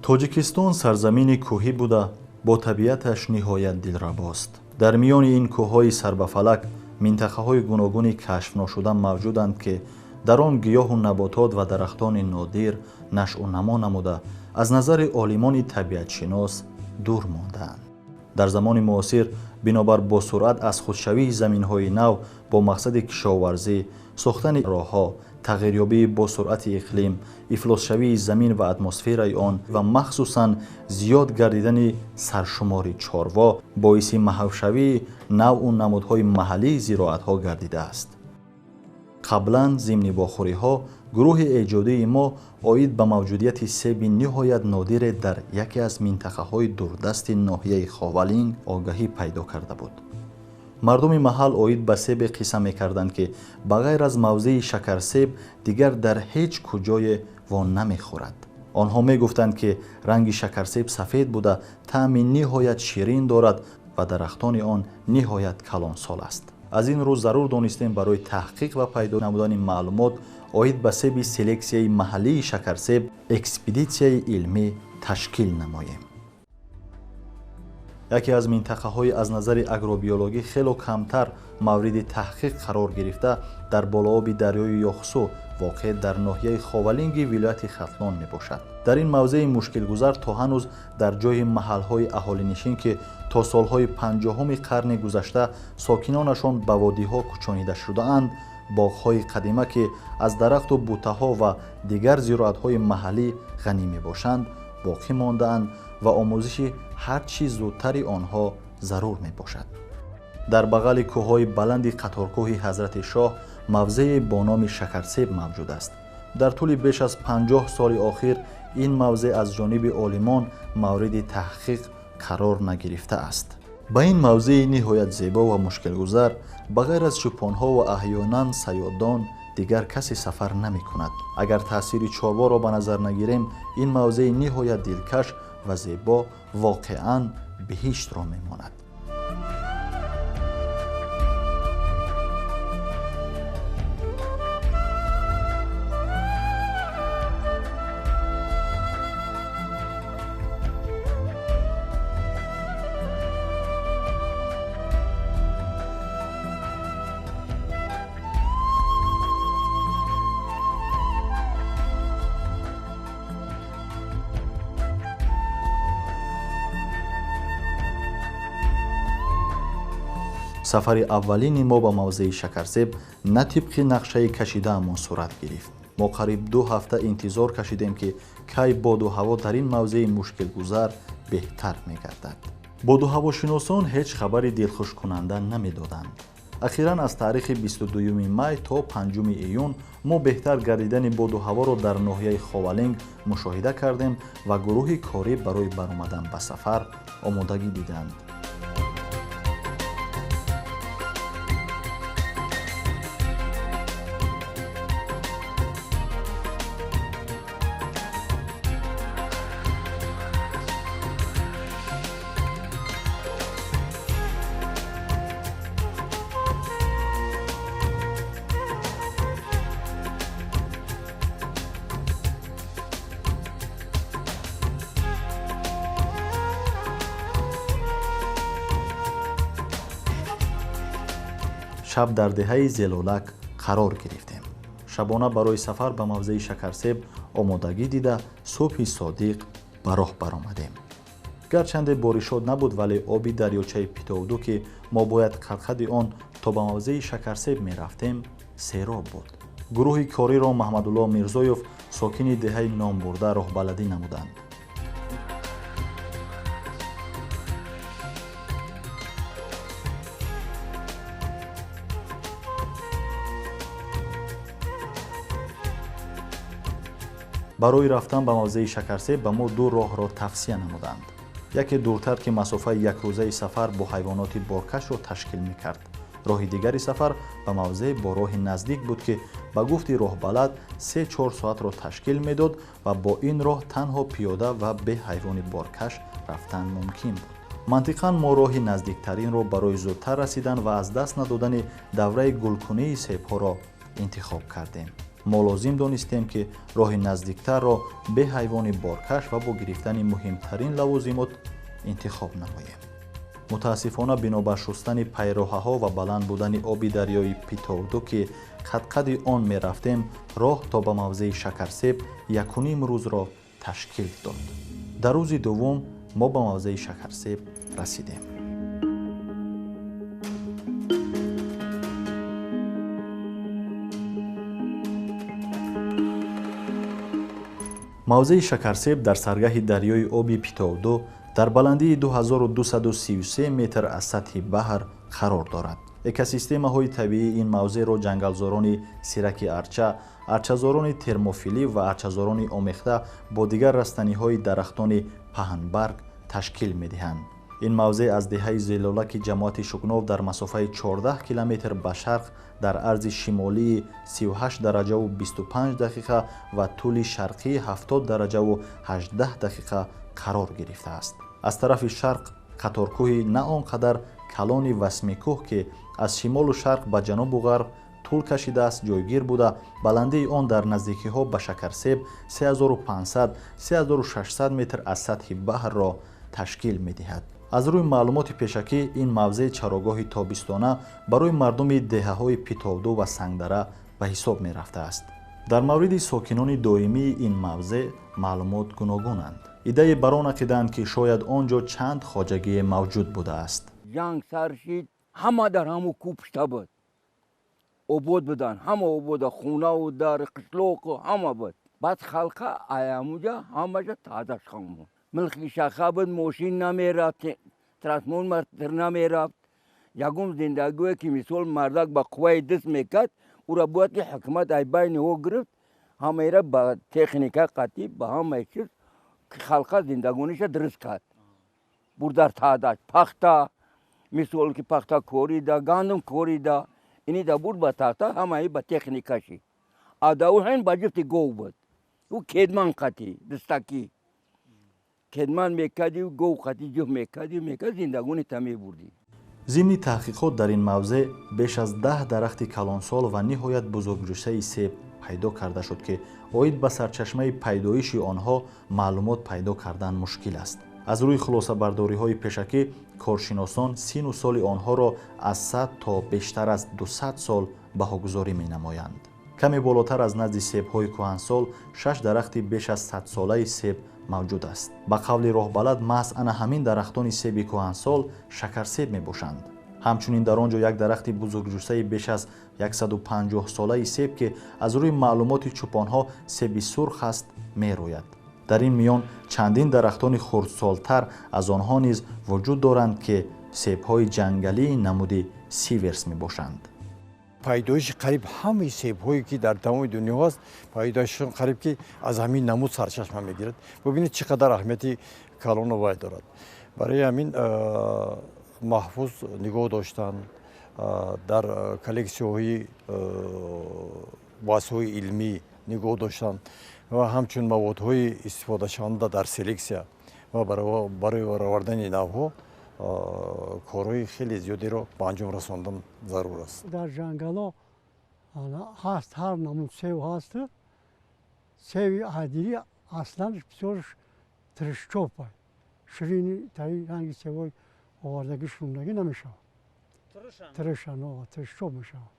тоҷикистон сарзамини кӯҳӣ буда бо табиаташ ниҳоят дилрабост. дар миёни ин кӯҳҳои сарбафалак минтақаҳои гуногуни кашфношуда мавҷуданд ки дар он гиёҳу наботот ва дарахтони нодир нашъу намо намуда аз назари олимони табиатшинос дур мондаанд. дар замони муосир бинобар босуръат аз худшавии заминҳои нав бо мақсади кишоварзӣ, сохтани роҳҳо, тағйирёбии босуръати иқлим, ифлосшавии замин ва атмосфераи он ва махсусан зиёд гардидани саршумори чорво боиси маҳвшавии навъу намудҳои маҳаллии зироатҳо гардидааст. қаблан зимни вохӯриҳо гурӯҳи эҷодии мо оид ба мавҷудияти себи ниҳоят нодире дар яке аз минтақаҳои дурдасти ноҳияи ховалинг огаҳӣ пайдо карда буд. мардуми маҳал оид ба себе қисса мекарданд ки ба ғайр аз мавзеи шакарсеб дигар дар ҳеҷ куҷое вон намехӯрад. онҳо мегуфтанд ки ранги шакарсеб сафед буда таъми ниҳоят ширин дорад ва дарахтони он ниҳоят калонсол аст. аз ин рӯ зарур донистем барои таҳқиқ ва пайдо намудани маълумот оид ба себи селексияи маҳаллии шакарсеб экспедитсияи илмӣ ташкил намоем. яке аз минтақаҳои аз назари агробиологӣ хело камтар мавриди таҳқиқ қарор гирифта дар болооби дарёи ёхсу воқеъ дар ноҳияи ховалинги вилояти хатлон мебошад. дар ин мавзеи мушкилгузар то ҳанӯз дар ҷойи маҳалҳои аҳолинишин ки то солҳои 50-уми қарни гузашта сокинонашон ба водиҳо кӯчонида шудаанд, боғҳои қадима ки аз дарахту бутаҳо ва дигар зироатҳои маҳаллӣ ғанӣ мебошанд боқӣ мондаанд ва омӯзиши ҳар чӣ зудтари онҳо зарур мебошад. дар бағали кӯҳҳои баланди қаторкӯҳи ҳазрати шоҳ мавзее бо номи шакарсеб мавҷуд аст. дар тӯли беш аз 50 соли охир ин мавзеъ аз ҷониби олимон мавриди таҳқиқ қарор нагирифта аст. ба ин мавзеи ниҳоят зебо ва мушкилгузар ба ғайр аз чӯпонҳо ва аҳёнан саёҳдон дигар касе сафар намекунад. агар таъсири чорворо ба назар нагирем, ин мавзеи ниҳоят дилкаш ва зебо воқеан биҳиштро мемонад. сафари аввалини мо ба мавзеи шакарсеб на тибқи нақшаи кашидаамон сурат гирифт. мо қариб 2 ҳафта интизор кашидем ки кай боду ҳаво дар ин мавзеи мушкилгузар беҳтар мегардад. боду ҳавошиносон ҳеҷ хабари дилхушкунанда намедоданд. ахиран аз таърихи 22 май то 5 июн мо беҳтар гардидани боду ҳаворо дар ноҳияи ховалинг мушоҳида кардем ва гурӯҳи корӣ барои баромадан ба сафар омодагӣ диданд. шаб дар деҳаи зелолак қарор гирифтем. шабона барои сафар ба мавзеи шакарсеб омодагӣ дида субҳи содиқ ба роҳ баромадем. гарчанде боришот набуд, вале оби дарёчаи Питовду ки мо бояд қадқади он то ба мавзеи шакарсеб мерафтем сероб буд. гурӯҳи кориро Маҳмадулло Мирзоев сокини деҳаи Номбурда роҳбаладӣ намуданд. барои рафтан ба мавзеи шакарсеб ба мо 2 роҳро тавсия намуданд. яке дуртар ки масофаи якрӯзаи сафар бо ҳайвоноти боркашро ташкил мекард. роҳи дигари сафар ба мавзеъ бо роҳи наздик буд ки ба гуфти роҳбалад 3-4 соатро ташкил медод ва бо ин роҳ танҳо пиёда ва бе ҳайвони боркаш рафтан мумкин буд. мантиқан мо роҳи наздиктаринро барои зудтар расидан ва аз даст надодани давраи гулкунии себҳоро интихоб кардем. мо лозим донистем ки роҳи наздиктарро бе ҳайвони боркаш ва бо гирифтани муҳимтарин лавозимот интихоб намоем. мутаассифона бино ба шустани пайроҳаҳо ва баланд будани оби дарёи Питовду ки қад-қади он мерафтем, роҳ то ба мавзеи Шакарсеб 1.5 рӯзро ташкил дод. дар рӯзи дуввум мо ба мавзеи Шакарсеб расидем. мавзеи Шакарсеб дар саргаҳи дарёи оби Питовду дар баландии 2233 метр аз сатҳи баҳр қарор дорад. экосистемаҳои табиии ин мавзеъро ҷангалзорони сираки арча, арчазорони термофилӣ ва арчазорони омехта бо дигар растаниҳои дарахтони паҳнбарг ташкил медиҳанд. ин мавзеъ аз деҳаи зелолаки ҷамоати Шукнов дар масофаи 14 километр ба шарқ дар арзи шимолии 38 дараҷаву 25 дақиқа ва тӯли шарқии 70 дараҷаву 18 дақиқа қарор гирифтааст. аз тарафи шарқ қаторкӯҳи на он қадар калони васмикӯҳ ки аз шимолу шарқ ба ҷанубу ғарб тӯл кашидааст ҷойгир буда, баландии он дар наздикиҳо ба Шакарсеб 3500-3600 метр аз сатҳи баҳрро ташкил медиҳад. аз рӯи маълумоти пешакӣ ин мавзеъ чарогоҳи тобистона барои мардуми деҳаҳои Питовду ва Сангдара ба ҳисоб мерафтааст. дар мавриди сокинони доимии ин мавзеъ маълумот гуногунанд. иддаe барон ақиданд ки шояд он ҷо чанд хоҷагие мавҷуд будааст. ҷанг сар шид, ҳама дар ҳамо кӯпшта буд, обод буданд, ҳама обода, хунаву дар қишлоқу ҳама буд. баъд халқа аямуҷа ҳамаҷа тазаш хамон. милхи шаха буд, мошин намерафт, трансмон мартир намерафт. ягум зиндагие ки мисол мардак ба қувваи дист мекард, ура бояд ки ҳукумат ай байни ҳо гирифт, ҳамаира ба техника қатӣ ба ҳамаи чиз ки халқа зиндагониша дуруст кард. бурдар таъдаш пахта, мисол ки пахта корида, гандум корида, инида бурд ба тахта, ҳамаи ба техникаши. адаву ҳин ба ҷуфти гов буд. ӯ кедман қатӣ, дистакӣ. кедман мекарди, гов қатӣ ҷуфт мекарди, зиндагони та мебурдӣ. зимни таҳқиқот дар ин мавзеъ беш аз 10 дарахти калонсол ва ниҳоят бузургҷӯшаи себ пайдо карда шуд ки оид ба сарчашмаи пайдоиши онҳо маълумот пайдо кардан мушкил аст. аз рӯи хулосабардориҳои пешакӣ коршиносон сину соли онҳоро аз 100 то бештар аз 200 сол баҳогузорӣ менамоянд. каме болотар аз назди себҳои кӯҳансол 6 дарахти беш аз 100 солаи себ мавҷуд аст. ба қавли роҳбалад маҳз ана ҳамин дарахтони себи кӯҳансол шакарсеб мебошанд. ҳамчунин дар он ҷо як дарахти бузургҷӯсаи беш аз 150 солаи себ ки аз рӯи маълумоти чӯпонҳо себи сурх аст мерояд. дар ин миён чандин дарахтони хурдсолтар аз онҳо низ вуҷуд доранд ки себҳои ҷангалии намуди сиверс мебошанд. пайдоиши қариб ҳамаи себҳое ки дар тамоми дунё ҳаст, пайдоишшон қариб ки аз ҳамин намуд сарчашма мегирад. бубинед чӣ қадар аҳамияти калону вай дорад. барои ҳамин маҳфуз нигоҳ доштан дар коллексияҳои баҳсҳои илмӣ нигоҳ доштан ва ҳамчун маводҳои истифодашаванда дар селексия ва барои баровардани навҳо корҳои хеле зиёдеро ба анҷом расондан зарур аст. дар ҷангалҳо ҳаст, ҳар намуд сев ҳаст. севи адилӣ аслан бисёр тиришчоп аст. ширини таи ранги севҳои овардагӣ шумдагӣ намешавад. тиришан тиришчоп мешавад.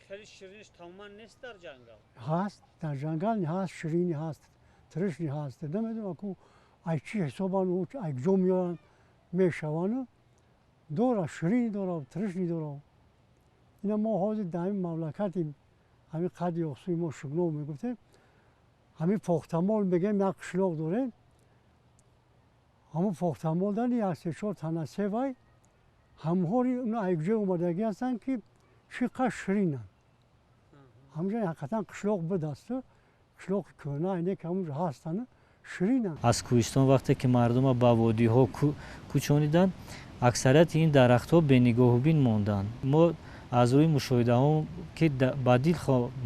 خیلی شیرینش تمام نیست در جنگل. هست در جنگل هست شیرینی هست ترشی هست نمیدونم اکو ای چی حسابان او ای جو میارن میشوانه داره شیرینی داره ترشی داره. اینا ما حاضر در این مملکتی همین قدی اخصوی ما شگنو میگفته همین پختمال میگیم یک قشلاق داره همون پختمال داری یک سه چهار تنه سه وای همهاری اونا ای جو اومدگی هستن که چقدر شیرینن. همونجا حقیقتا قشلاق بدسته قشلاق کهنه اینه که همونجا هستن شیرینن. از کوهستان وقتی که مردم با وادی ها کوچانیدن اکثریت این درخت ها به نگاه و بین ماندن. ما از روی مشاهده ها که بدیل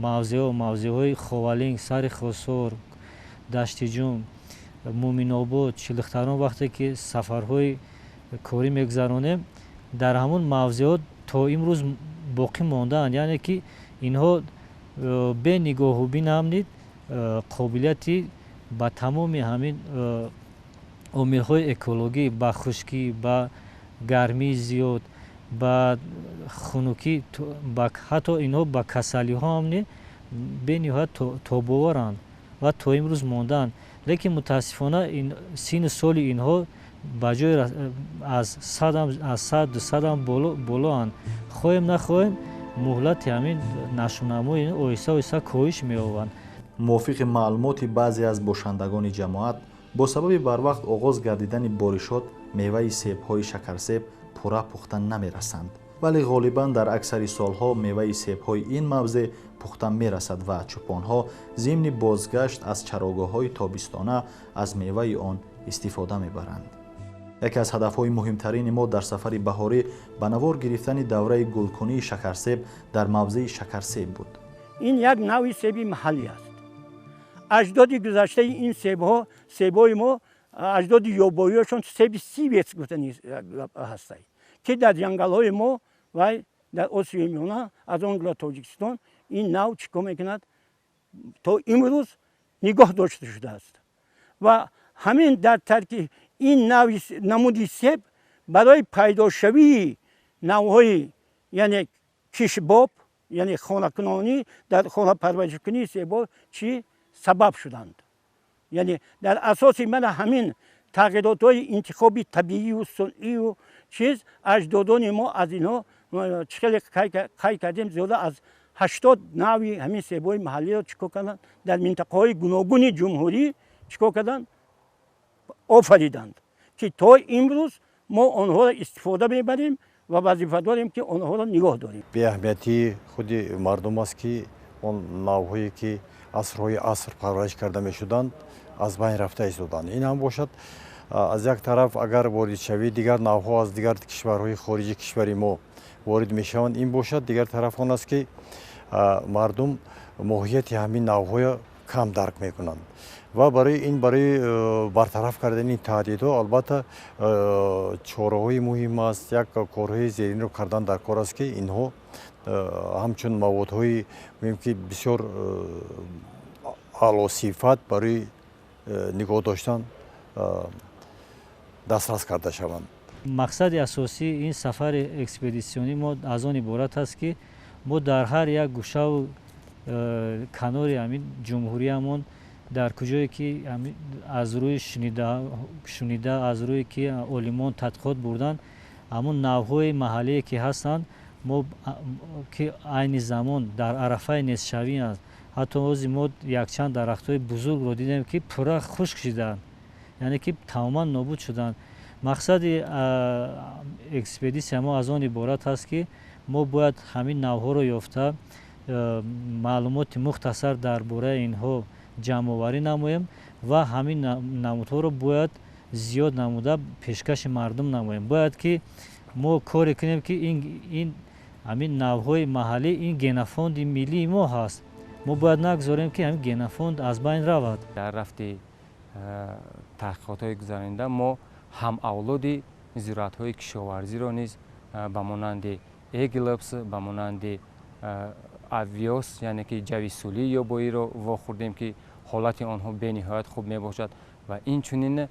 موضع های خوالنگ، سر خسار، دشت جون، مومن آباد، شلختران وقتی که سفرهای کاری میگذرانیم در همون موضوعات تا امروز باقی ماندن، یعنی که اینها бе нигоҳубин ҳам нид қобилияти ба тамоми ҳамин омилҳои экологӣ, ба хушкӣ, ба гармии зиёд, ба хунукӣ, ҳатто инҳо ба касалиҳо ҳам бениҳоят тобоваранд ва то имрӯз мондаанд. лекин мутаассифона сину соли инҳо ба ҷои аз 100-200 болоанд. хоҳем нахоҳем муҳлати ҳамин нашунамои оҳиста оҳиста коҳиш меёбанд. мувофиқи маълумоти баъзе аз бошандагони ҷамоат, бо сабаби барвақт оғоз гардидани боришот меваи себҳои шакарсеб пурра пухта намерасанд, вале ғолибан дар аксари солҳо меваи себҳои ин мавзеъ пухта мерасад ва чӯпонҳо зимни бозгашт аз чарогоҳҳои тобистона аз меваи он истифода мебаранд. яке аз ҳадафҳои муҳимтарини мо дар сафари баҳорӣ ба навор гирифтани давраи гулкунии шакарсеб дар мавзеи шакарсеб буд. ин як навъи себи маҳаллӣ аст. аҷдоди гузаштаи ин себҳои мо аҷдоди ёбоиёшон себи сивец гуфтани ҳастанд, ки дар ҷангалҳои мо ва дар осиёи миёна аз он гула тоҷикистон ин нав чӣ кор мекунад то имрӯз нигоҳ дошта шудааст. ва ҳамин дар тарки ин намуди себ барои пайдошавии навъҳои яъне кишбоб, яъне хонакунонӣ дар хонапарваришкунии себҳо чӣ сабаб шуданд. яъне дар асоси мана ҳамин тағйиротҳои интихоби табиию сунъию чиз аҷдодони мо аз инҳо чӣ хеле қай кардем, зиёда аз 80 навъи ҳамин себҳои маҳаллиро чӣ кор карданд дар минтақаҳои гуногуни ҷумҳурӣ чӣ кор карданд офариданд, ки то имрӯз мо онҳоро истифода мебарем ва вазифа дорем ки онҳоро нигоҳ дорем. беаҳамияти худи мардум аст ки он навъҳое ки асрҳои аср парвариш карда мешуданд аз байн рафта истоданд. ин ҳам бошад аз як тараф агар воридшавии дигар навъҳо аз дигар кишварҳои хориҷи кишвари мо ворид мешаванд, ин бошад. дигар тараф он аст ки мардум моҳияти ҳамин навъҳоро кам дарк мекунанд ва барои бартараф кардани таҳдидҳо албатта чораҳои муҳим аст. як корҳои зеринро кардан даркор аст ки инҳо ҳамчун маводҳои муҳим ки бисёр аълосифат барои нигоҳ доштан дастрас карда шаванд. мақсади асосии ин сафари экспедитсионӣ мо аз он иборат аст ки мо дар ҳар як гӯшаву канори ҳамин ҷумҳуриямон дар куҷое ки аз рӯи шунида аз рӯе ки олимон тадқиқот бурданд ҳамун навъҳои маҳаллие ки ҳастанд мо ки айни замон дар арафаи нестшавӣ аст. ҳатто ҳозир мо якчанд дарахтҳои бузургро дидем ки пурра хушк шудаанд, яъне ки тамоман нобуд шуданд. мақсади экспедитсия мо аз он иборат аст ки мо бояд ҳамин навъҳоро ёфта маълумоти мухтасар дар бораи инҳо ҷамъоварӣ намоем ва ҳамин намудҳоро бояд зиёд намуда пешкаши мардум намоем. бояд ки мо коре кунем ки ин ҳамин навъҳои маҳаллӣ ин генофонди миллии мо ҳаст. мо бояд нагзорем ки ҳамин генофонд аз байн равад. дар рафти таҳқиқотҳои гузаронида мо ҳамавлоди зироатҳои кишоварзиро низ ба монанди эглепс, ба монанди авиос, яъне ки ҷави сулии ёбоиро вохӯрдем ки ҳолати онҳо бениҳоят хуб мебошад ва инчунин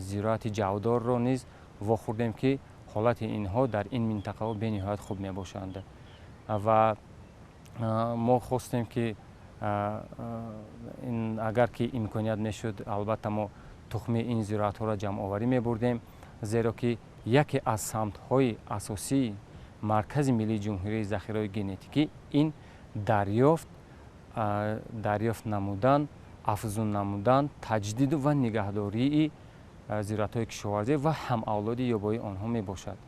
зироати ҷавдорро низ вохӯрдем ки ҳолати инҳо дар ин минтақаҳо бениҳоят хуб мебошанд. ва мо хостем ки агар ки имконият мешуд албатта мо тухми ин зироатҳоро ҷамъоварӣ мебурдем, зеро ки яке аз самтҳои асосии маркази миллии ҷумҳурии захираҳои генетикӣ ин дарёфт намудан, афзун намудан, таҷдиду ва нигаҳдории зироатҳои кишоварзӣ ва ҳамавлоди ёбоии онҳо мебошад.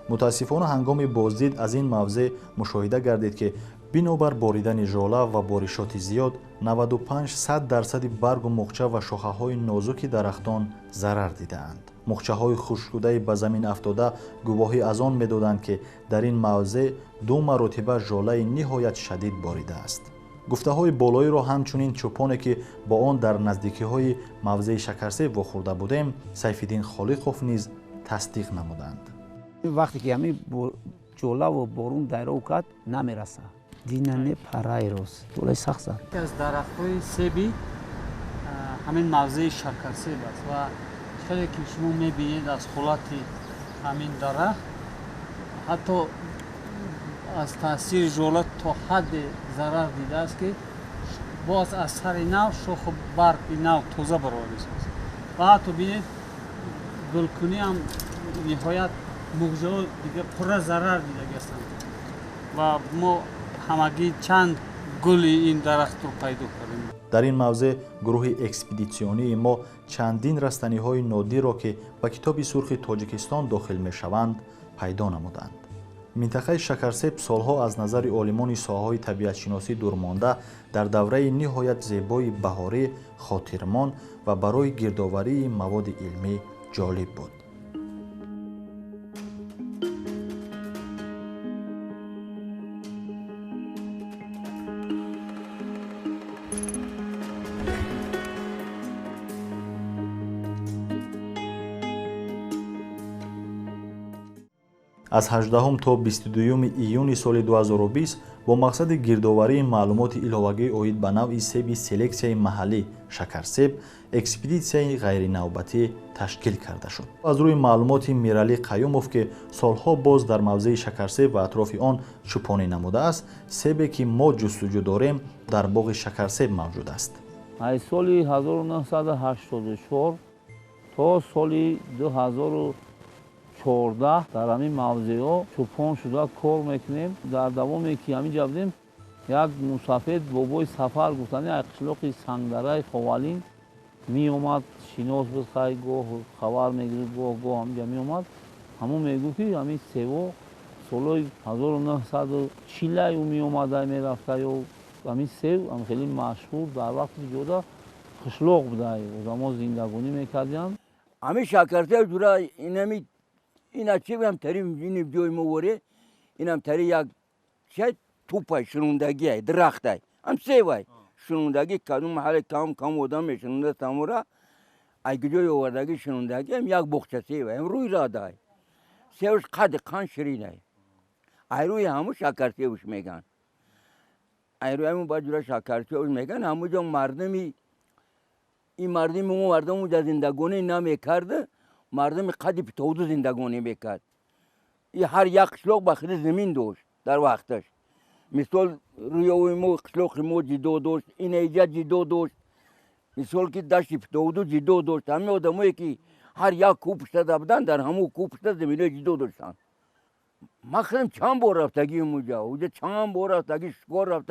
мутаассифона ҳангоми боздид аз ин мавзеъ мушоҳида гардид ки бинобар боридани жола ва боришоти зиёд 95% баргу мухча ва шохаҳои нозуки дарахтон зарар дидаанд. мухчаҳои хушкшудаи ба замин афтода гувоҳӣ аз он медоданд ки дар ин мавзеъ 2 маротиба жолаи ниҳоят шадид боридааст. гуфтаҳои болоиро ҳамчунин чӯпоне ки бо он дар наздикиҳои мавзеи шакарсеб вохӯрда будем, Сайфиддин Холиқов низ тасдиқ намуданд. вақте ки ҳамин ҷолаву борун дайров кард намераса. динане парайрос улай сахса یکی از درخت‌های سیبی همین موضع شکرسیب است و خیلی که شما می‌بینید از خالات همین درخت حتی از تاثیر ژولات تا حد ضرر دیده است که باز از سر نو شاخ برگ نو تازه برآورده است و حتی ببینید گلکنی هم نهایت مغزها دیگه پر ضرر دیده هستند و ما همگی چند گل این درخت رو پیدا کردیم. در این موضع گروه اکسپدیسیونی ما چندین رستنی‌های نادر را که به کتاب سرخ تاجیکستان داخل می‌شوند پیدا نمودند. منطقه شکرسیب سالها از نظر عالمان ساحه‌های طبیعت‌شناسی دورمانده در دوره نهایت زیبای بهاری خاطرمان و برای گردآوری مواد علمی جالب بود. از 18 تا 22 ایون سال 2020 با مقصد گردآوری معلومات الهوایی اوید به نوع سیب سلکسیای محلی شکرسیب اکسپدیسیای غیر نوبتی تشکیل کرده شد. از روی معلومات میرالی قیوموف که سالها باز در موضع شکرسیب و اطراف آن چوپانی نموده است، سیبی که ما جستجو داریم در باغ شکرسیب موجود است. از سال 1984 تا سال 2014 در همین موضع ها چوپان شده کار میکنیم. در دوامی که همین جبدیم یک مسافر بابای سفر گفتن یک قشلاق سنگدره خوالین می اومد شناس بخواه گاه خبر میگیرد گاه همینجا می اومد همون میگو که همین سیوا سال 1940 او می اومده می رفته یا همین سیو هم خیلی مشهور در وقت جدا قشلاق بوده و ما زندگانی میکردیم. همین شکرسیب جورا اینا چی هم تری این جای موره اینم تری یک چه توپای شنوندگی درخته هم سیوای شنوندگی کدوم محل کم آدم میشنونده تامورا اگه جای آوردگی شنوندگی هم یک بخچه سیوای هم روی را دای سیوش قد قان شیرینه ای روی همون شکرسیبش میگن ای روی همون باجورا شکرسیبش میگن همون جا مردمی این مردم در زندگانی نمیکرده مردم قدی پتودو زندگانی میکرد. این هر یک قشلاق بخیر زمین داشت در وقتش. مثال روی ما قشلاق ما جدا داشت، این ایجا جدا داشت. مثال که دشت پتودو جدا داشت. همه آدمایی که هر یک کوب پشت بودن در همون کوب پشت زمینه جدا داشتن. ما خیلی چند بار رفتگی اونجا چند بار رفتگی شکار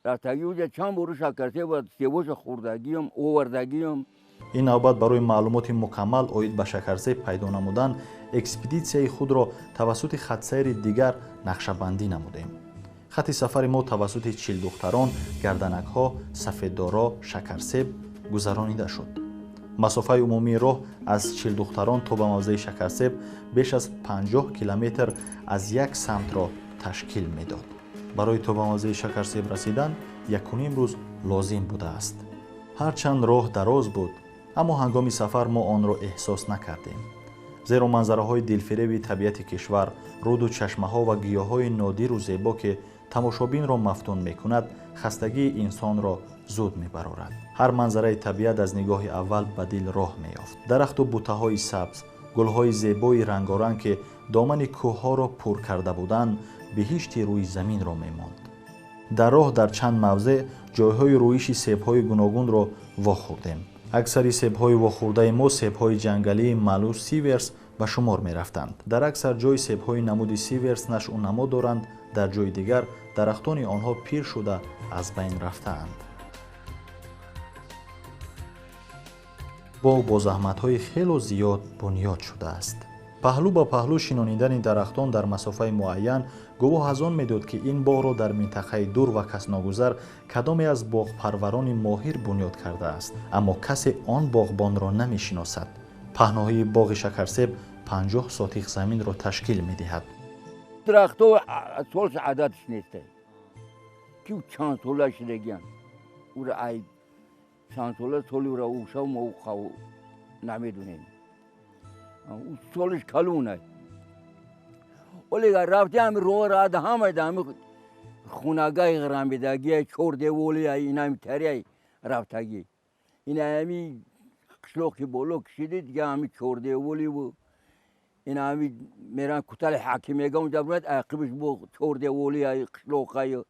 رفتگی اونجا چند بار شکرسیب و سیبوش خوردگی آوردگی این نوبت برای معلومات مکمل اوید به شکرسیب پیدا نمودن اکسپدیسیای خود را توسط خط سیر دیگر نقشه‌بندی نمودیم. خط سفر ما توسط چیل دختران، گردنک ها، سفیددارا، شکرسیب گذرانیده شد. مسافه عمومی راه از چیل دختران تا به موضع شکرسیب بیش از 50 کیلومتر از یک سمت را تشکیل میداد. برای تا به موضع شکرسیب رسیدن 1.5 روز لازم بوده است. هرچند راه دراز بود اما هنگام سفر ما آن را احساس نکردیم. زیرا منظره های دلفریب طبیعت کشور، رود و چشمه ها و گیاه های نادر و زیبا که تماشابین را مفتون می کند، خستگی انسان را زود می برارد. هر منظره طبیعت از نگاه اول به دل راه می یافت. درخت و بوته های سبز، گل های زیبای رنگارنگ که دامن کوه ها را پر کرده بودند، بهشت روی زمین را می ماند. در راه در چند موضع جایهای رویش سیب‌های گوناگون را واخوردیم. اکثر سیب‌های واخورده ما سیب‌های جنگلی معلوف سیورس به شمار می‌رفتند. در اکثر جای سیب‌های نمود سیورس نشأ و نما دارند، در جای دیگر درختان آنها پیر شده از بین رفته‌اند. باغ با زحمت‌های خیلی زیاد بنیاد شده است. پهلو با پهلو شنانیدن درختان در مسافه معین گواه از آن میداد که این باغ را در منطقه دور و کس ناگذر کدامی از باغ پروران ماهر بنیاد کرده است، اما کسی آن باغبان را نمیشناسد. پهناهای باغ شکرسیب 50 ساتیق زمین را تشکیل میدهد. درختو سالش عددش نیسته که چند ساله شدگیان او را ای چند ساله سالی او را اوشا و موقع نمیدونیم او سالش کلونه ولی رفتی همه رو را ده همه خونگاه غرامبیدگی چور دیولی اینا میتری رفتگی اینا همی قشلوقی بولو کشیدی دیگه همی چور دیولی و اینا همی میرن کتل حاکمیه اونجا برد عقبش بو چور دیولی قشلوقای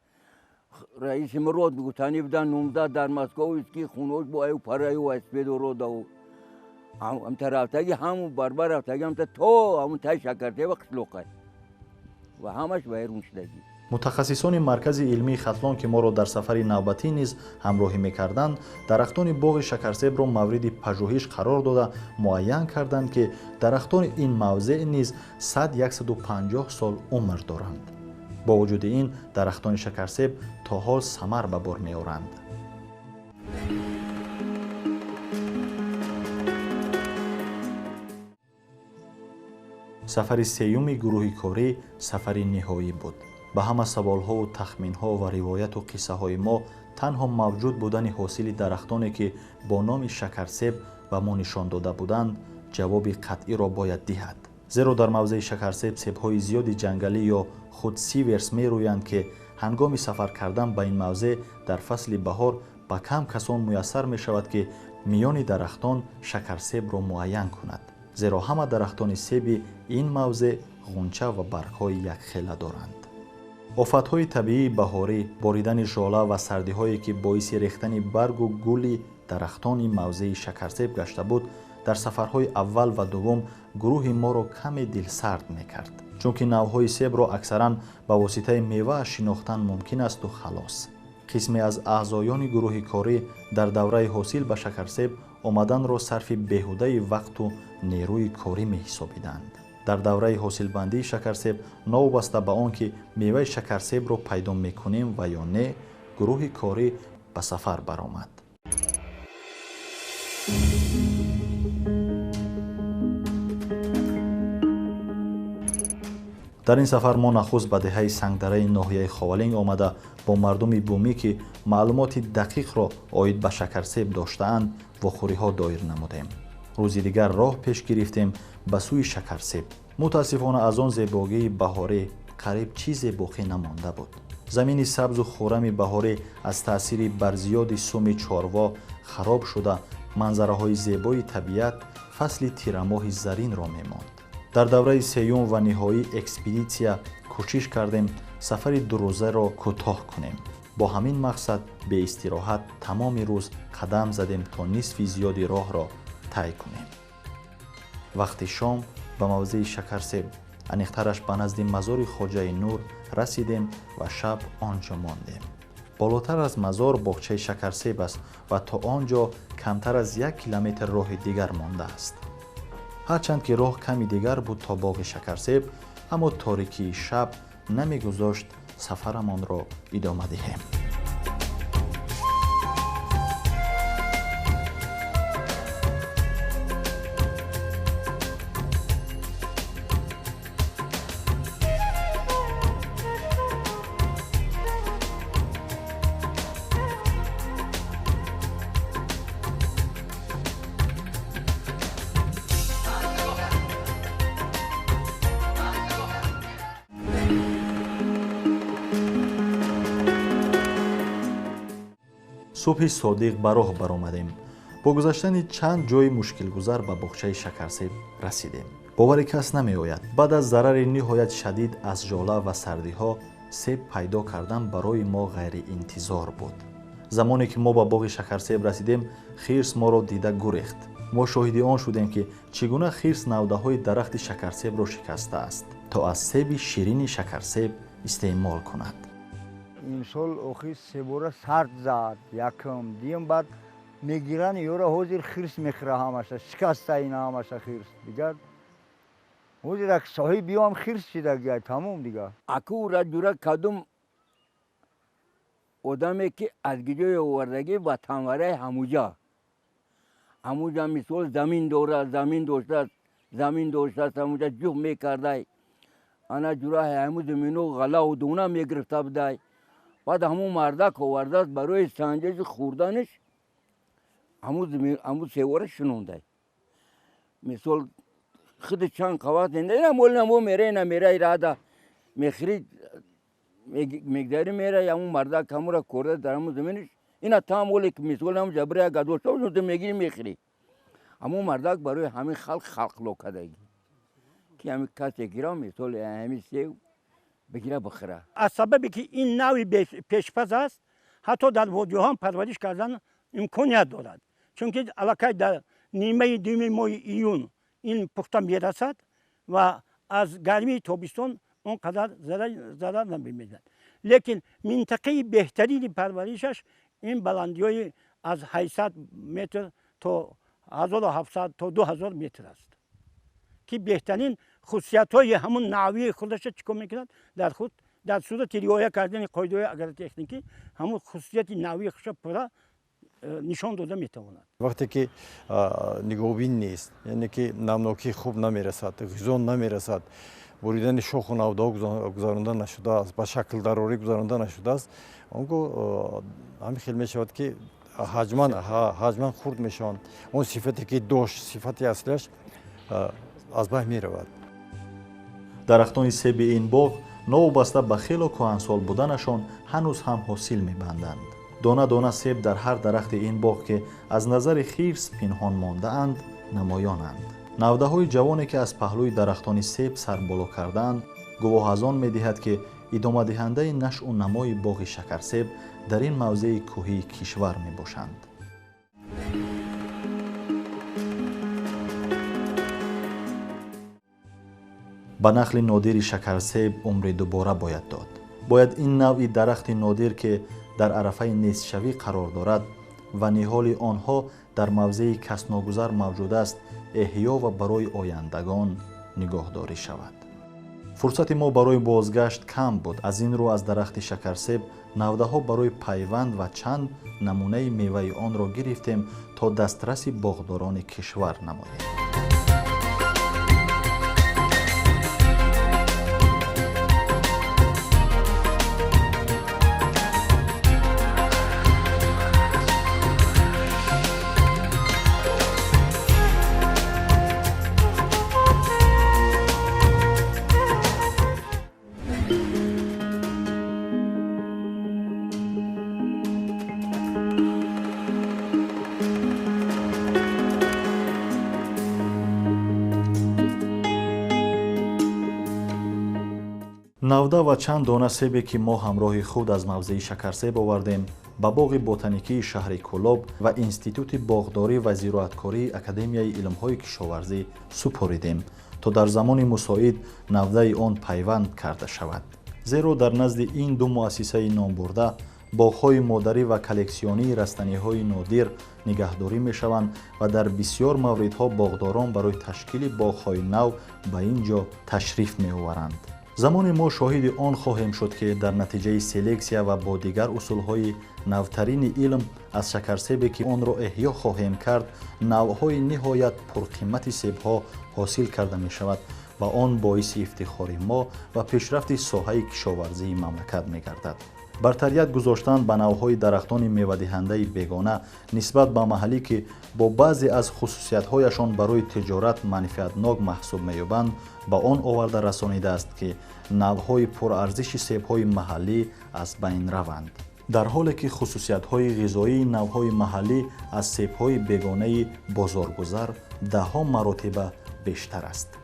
رئیس مرود بگو تانی بدن 19 در مسکو اسکی خونوش با ایو پرای و اسپید و رو داو هم تا رفتگی همون بربر رفتگی هم تا تو همون تای شکرته و قشلوقای و همش بیرون شدگی. متخصصان مرکز علمی خطلان که ما را در سفر نوبتی نیز همراهی می‌کردند، درختان باغ شکرسیب را مورد پژوهش قرار داده معین کردند که درختان این موضع نیز 100-150 سال عمر دارند. با وجود این درختان شکرسیب تا حال ثمر به بار می‌آورند. سفر سیوم گروه کاری سفر نهایی بود. به همه سوالها و تخمینها و روایت و قصه های ما تنها موجود بودن حاصل درختانی که با نام شکرسیب و ما نشان داده بودند جواب قطعی را باید دهد. زیرا در موضع شکرسیب سیب‌های زیاد جنگلی یا خود سیورس می رویند که هنگام سفر کردن به این موضع در فصل بهار به کم کسان میسر می شود که میان درختان شکرسیب را معین کند. زیرا همه درختان سیب این موضع غنچه و برگ‌های یکخیله دارند. آفت‌های طبیعی بهاری، باریدن ژاله و سردی‌هایی که باعث ریختن برگ و گل درختان این موضع شکرسیب گشته بود، در سفرهای اول و دوم گروه ما را کمی دلسرد می‌کرد. چون که نوع‌های سیب را اکثراً به واسطه میوه شناختن ممکن است و خلاص. قسمی از اعضایان گروه کاری در دوره حاصل به شکرسیب آمدن را صرف بیهوده وقت و نیروی کاری می‌حسابیدند. در دوره حاصلبندی شکرسیب نوبسته به آنکه میوه شکرسیب را پیدا می‌کنیم و یا نه، گروه کاری به سفر برآمد. در این سفر ما نخست به دهه سنگدره ناحیه خاولنگ آمده با مردم بومی که معلومات دقیق را عاید به شکرسیب داشته‌اند واخوری‌ها دایر نمودیم. روزی دیگر راه پیش گرفتیم به سوی شکرسیب. متاسفانه از آن زیبایی بهاری قریب چیزی باقی نمانده بود. زمین سبز و خرم بهاری از تأثیر برزیاد سم چاروا خراب شده منظره‌های زیبای طبیعت فصل تیرماه زرین را می‌ماند. در دوره سیوم و نهایی اکسپدیسیا کوشش کردیم سفر 2 روزه را کوتاه کنیم. با همین مقصد به استراحت تمام روز قدم زدیم تا نصف زیادی راه را طی کنیم. وقتی شام به موضع شکرسیب انیخترش به نزد مزار خواجه نور رسیدیم و شب آنجا ماندیم. بالاتر از مزار باغچه شکرسیب است و تا آنجا کمتر از 1 کیلومتر راه دیگر مانده است. هرچند که راه کمی دیگر بود تا باغ شکرسیب، اما تاریکی شب نمیگذاشت سفرمان را ادامه دهیم. صبح صادق به راه برآمدیم. با گذشتن چند جای مشکل گذر به باغچه شکرسیب رسیدیم. باور کس نمی آید بعد از ضرر نهایت شدید از ژاله و سردی ها سیب پیدا کردن برای ما غیر انتظار بود. زمانی که ما به باغ شکرسیب رسیدیم، خرس ما را دیده گریخت. ما شاهد آن شدیم که چگونه خرس نوده های درخت شکرسیب را شکسته است تا از سیب شیرین شکرسیب استعمال کند. امسال آخی سیبورا سرد زد یکم دیم بعد میگیرن یورا حاضر خرس میخوره همشه شکسته این همشه خرس دیگر حاضر اک صاحب بیام خرس شده گیا تمام دیگر اکو را جورا کدوم آدمی که از گجای آوردگی و تنوره هموجا مثال زمین داشته هموجا جوخ میکرده انا جورا همو زمینو غلا و دونه میگرفته بده بعد همون مردک آورده برای سنجش خوردنش همون سیوره شنونده مثال خود چند قوات نده نمول نمو میره نمیره ایراده میخرید مقداری میره یا اون مردا کمورا کرده در همون زمینش اینا تام که مثال هم جبره گذاشته و تو میگیری میخری. اما مردک برای همین خلق لو کردگی که همین کسی گیرا مثال همین سیو بگیره بخره. از سببی که این نوعی پیشپز است حتی در وادی‌ها هم پرورش کردن امکانیت دارد، چون که علاقه در نیمه دوم ماه ایون این پخته میرسد و از گرمی تابستان اونقدر ضرر نمی‌بیند. لیکن منطقه بهترین پرورشش این بلندی‌های از 800 متر تا 1700 تا 2000 متر است که بهترین خصوصیت‌های همون نحوی خودش چیکار می‌کند در صورت رعایت کردن قاعده اگر تکنیکی همون خصوصیت نحوی خودش پورا نشان داده می‌تواند. وقتی که نگاهبین نیست، یعنی که نمناکی خوب نمی‌رسد، غذا نمی‌رسد، بریدن شاخ و نودا گذارانده نشده است، به شکل ضروری گذارانده نشده است، اونگاه همین خیلی می‌شود که حجما خرد میشوند. اون صفتی که داشت، صفتی اصلیش از بین می‌رود. درختان سیب این باغ نوابسته به خیلی کهنسال بودنشان هنوز هم حاصل می‌بندند. دانه دانه سیب در هر درخت این باغ که از نظر خیرس پنهان مانده اند نمایانند. نوده‌های جوانی که از پهلوی درختان سیب سر بالا کردند گواه از آن می‌دهد که ادامه دهنده نشأ و نمای باغ شکرسیب در این موضع کوهی کشور میباشند. به نخل نادر شکرسیب عمر دوباره باید داد. باید این نوع درخت نادر که در عرفه نیستشوی قرار دارد و نهال آنها در موضع کس ناگذر موجود است احیا و برای آیندگان نگاهداری شود. فرصت ما برای بازگشت کم بود. از این رو از درخت شکرسیب نوده‌ها برای پیوند و چند نمونه میوه آن را گرفتیم تا دسترس باغداران کشور نماییم. نوده و چند دانه سیبی که ما همراه خود از موضع شکرسیب آوردیم به باغ بوتانیکی شهر کولاب و انستیتوت باغداری و زراعتکاری اکادمیای علم‌های کشاورزی سپردیم تا در زمان مساعد نوده آن پیوند کرده شود. زیرا در نزد این دو مؤسسه نام برده باغ‌های مادری و کلکسیونی رستنی‌های نادر نگهداری می‌شوند و در بسیار موردها باغداران برای تشکیل باغ‌های نو به اینجا تشریف می‌آورند. زمان ما شاهد آن خواهیم شد که در نتیجه سلکسیا و با دیگر اصولهای نوترین علم از شکرسیبی که آن را احیا خواهیم کرد نوعهای نهایت پرقیمت سیبها حاصل کرده می شود و آن باعث افتخار ما و پیشرفت ساحه کشاورزی مملکت می گردد. برتریت گذاشتن به نوعهای درختان میوه دهنده بیگانه نسبت به محلی که با بعضی از خصوصیت‌هایشان برای تجارت منفعتناک محسوب می‌یابند به آن آورده رسانیده است که نوعهای پرارزش سیب‌های محلی از بین روند، در حالی که خصوصیت‌های غذایی نوعهای محلی از سیب‌های بیگانه بازارگذر ده‌ها مراتب بیشتر است.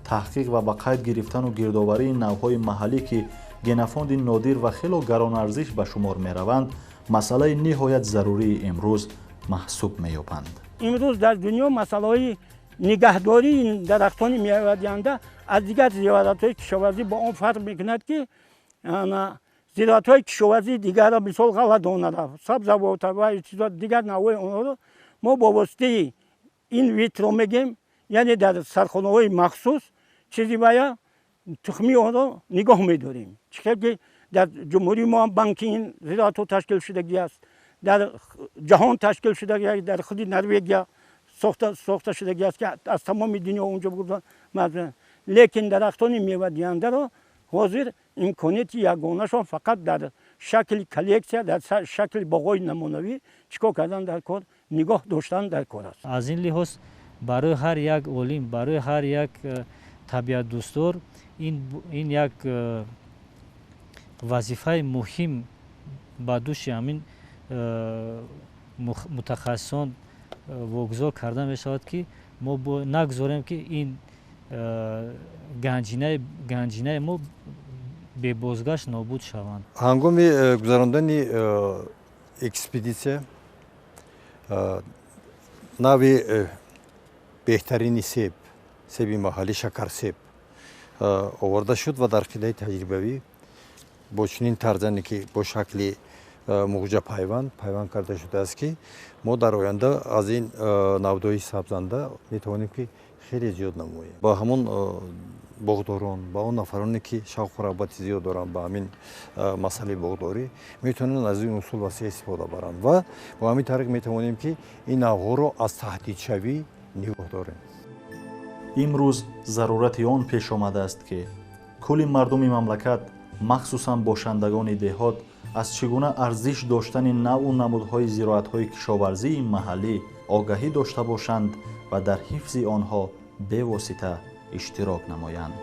تحقیق و به قید گرفتن و گردآوری نوعهای محلی که گنفاند نادر و خیلی گران ارزش به شمار می روند مسئله نهایت ضروری امروز محسوب می یابند. امروز در دنیا مسئله نگهداری این درختان میوه دهنده از دیگر زراعت‌های کشاورزی با آن فرق میکند که زراعت‌های کشاورزی دیگر را مثال غله‌دانه را سبزیجات و چیزات دیگر نوع آنها را ما با واسطه این ویترو میگیم، یعنی در سرخانه‌های مخصوص چیزی باید تخمی آن را نگاه می‌داریم. چون که در جمهوری ما بانک این زراعت تشکیل شدگی است، در جهان تشکیل شدگی است، در خود نروژ ساخته شدگی است که از تمام دنیا اونجا بودن مزن. لیکن درختان میوه دهنده را حاضر امکانیت یگانه‌شان فقط در شکل کلکسیا، در شکل باغ‌های نمونوی چیکار کردن در کار نگاه داشتن در کار است. از این لحاظ برای هر یک عالم، برای هر یک طبیعت دوستدار این یک вазифаи муҳим ба дӯши ҳамин мутахассисон вогузор карда мешавад ки мо нагзорем ки ин ганҷинаи мо бебозгашт нобуд шаванд. ҳангоми гузарондани экспедитсия нави беҳтарини себи маҳаллӣ шакарсеб оварда шуд ва дар қидаи таҷрибавӣ бо чунин тарзане ки бо шакли муғҷа пайванд карда шудааст ки мо дар оянда аз ин навдои сабзанда метавонем ки хеле зиёд намоем. Ба ҳамон боғдорон, ба он нафароне ки шавқу рағбати зиёд доранд ба ҳамин масъалаи боғдорӣ метавонанд аз ин усул васеъ истифода баранд ва бо ҳамин тариқ метавонем ки ин навъҳоро аз таҳдидшавӣ нигоҳ дорем. имрӯз зарурати он пеш омадааст ки кулли мардуми мамлакат махсусан бошандагони деҳот аз чӣ гуна арзиш доштани навъу намудҳои зироатҳои кишоварзии маҳаллӣ огаҳӣ дошта бошанд ва дар ҳифзи онҳо бевосита иштирок намоянд.